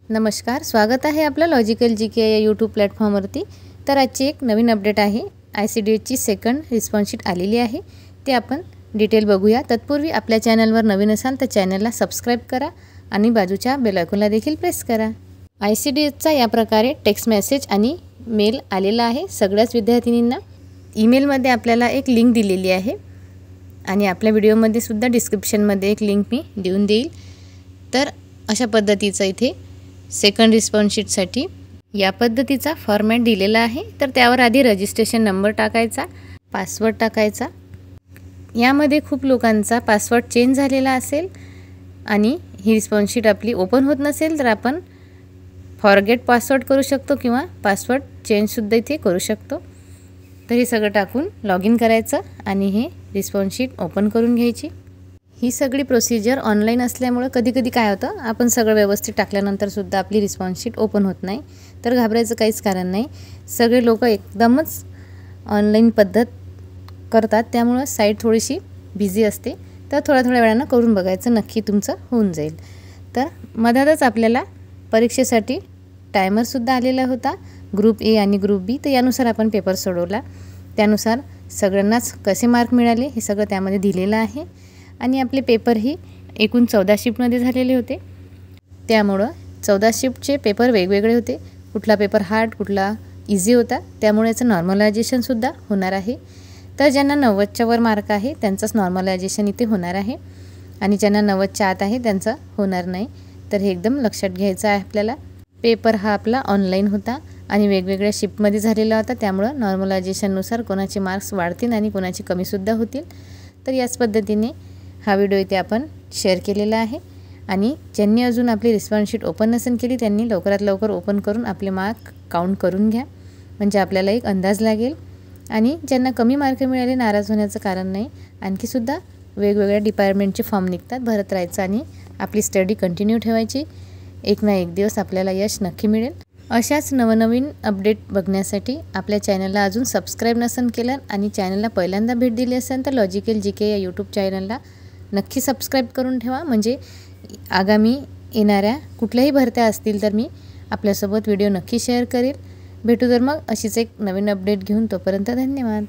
नमस्कार, स्वागत आहे आपलं लॉजिकल जीके या यूट्यूब प्लॅटफॉर्मवरती। तर आजची एक नवीन अपडेट आहे। ICDSची सेकंड रिस्पॉन्स शीट आलेली आहे, ते आपण डिटेल बघूया। तत्पूर्वी आपल्या चॅनलवर नवीन असाल तर चॅनलला सबस्क्राइब करा आणि बाजूच्या बेल आयकॉनला देखील प्रेस करा। ICDSचा या प्रकारे टेक्स्ट मेसेज आणि मेल आलेला आहे सगळ्याच विद्यार्थिनींना। ईमेलमध्ये आपल्याला एक लिंक दिलेली आहे आणि आपल्या व्हिडिओमध्ये सुद्धा डिस्क्रिप्शनमध्ये एक लिंक मी देऊन देईल। तर अशा पद्धतीचं इथे सेकंड रिस्पॉन्स शीटसाठी या पद्धतीचा फॉर्मॅट दिलेला आहे। तर त्यावर आधी रजिस्ट्रेशन नंबर टाकायचा, पासवर्ड टाकायचा। यामध्ये खूप लोकांचा पासवर्ड चेंज झालेला असेल आणि ही रिस्पॉन्स शीट आपली ओपन होत नसेल तर आपण फॉरगेट पासवर्ड करू शकतो किंवा पासवर्ड चेंज सुद्धा इथे करू शकतो। तर हे सगळं टाकून लॉग इन करायचं आणि हे रिस्पॉन्स शीट ओपन करून घ्यायची। ही सगळी प्रोसिजर ऑनलाईन असल्यामुळे कधी-कधी काय होतं, आपण सगळं व्यवस्थित टाकल्यानंतर सुद्धा आपली रिस्पॉन्स शीट ओपन होत नाही। तर घाबरायचं काहीच कारण नाही। सगळे लोक एकदमच ऑनलाईन पद्धत करतात, त्यामुळे साईट थोडीशी बिझी असते। तर थोड्या वेळानं करून बघायचं, नक्की तुमचं होऊन जाईल। तर मधातच आपल्याला परीक्षेसाठी टायमर सुद्धा आलेला होता, ग्रुप ए आणि ग्रुप बी। तर यानुसार आपण पेपर सोडवला, त्यानुसार सगळ्यांनाच कसे मार्क मिळाले हे सगळं त्यामध्ये दिलेलं आहे। आणि आपले पेपर ही एकूण 14 शिफ्टमध्ये झालेले होते, त्यामुळं 14 शिफ्टचे पेपर वेगवेगळे होते। कुठला पेपर हार्ड, कुठला इझी होता, त्यामुळे याचं नॉर्मलायझेशनसुद्धा होणार आहे। तर ज्यांना 90च्या वर मार्क आहे त्यांचंच नॉर्मलायझेशन इथे होणार आहे आणि ज्यांना 90च्या आत आहे त्यांचं होणार नाही। तर हे एकदम लक्षात घ्यायचं आहे आपल्याला। पेपर हा आपला ऑनलाईन होता आणि वेगवेगळ्या शिफ्टमध्ये झालेला होता, त्यामुळं नॉर्मलायझेशननुसार कोणाचे मार्क्स वाढतील आणि कोणाचे कमीसुद्धा होतील। तर याच पद्धतीने हा व्हिडिओ इथे आपण शेअर केलेला आहे आणि ज्यांनी अजून आपली रिस्पॉन्स शीट ओपन नसेल केली त्यांनी लवकरात लवकर ओपन करून आपले मार्क काउंट करून घ्या, म्हणजे आपल्याला एक अंदाज लागेल। आणि ज्यांना कमी मार्क मिळाले नाराज होण्याचं कारण नाही, आणखीसुद्धा वेगवेगळ्या डिपार्टमेंटचे फॉर्म निघतात, भरत राहायचं आणि आपली स्टडी कंटिन्यू ठेवायची। एक ना एक दिवस आपल्याला यश नक्की मिळेल। अशाच नवनवीन अपडेट बघण्यासाठी आपल्या चॅनलला अजून सबस्क्राईब नसेल केलं आणि चॅनलला पहिल्यांदा भेट दिली असेल तर लॉजिकल जीके या यूट्यूब चॅनलला नक्की सबस्क्राईब करून ठेवा, म्हणजे आगामी येणाऱ्या कुठल्याही भरत्या असतील तर मी आपल्यासोबत व्हिडिओ नक्की शेअर करेल। भेटू तर मग अशीच एक नवीन अपडेट घेऊन, तोपर्यंत धन्यवाद।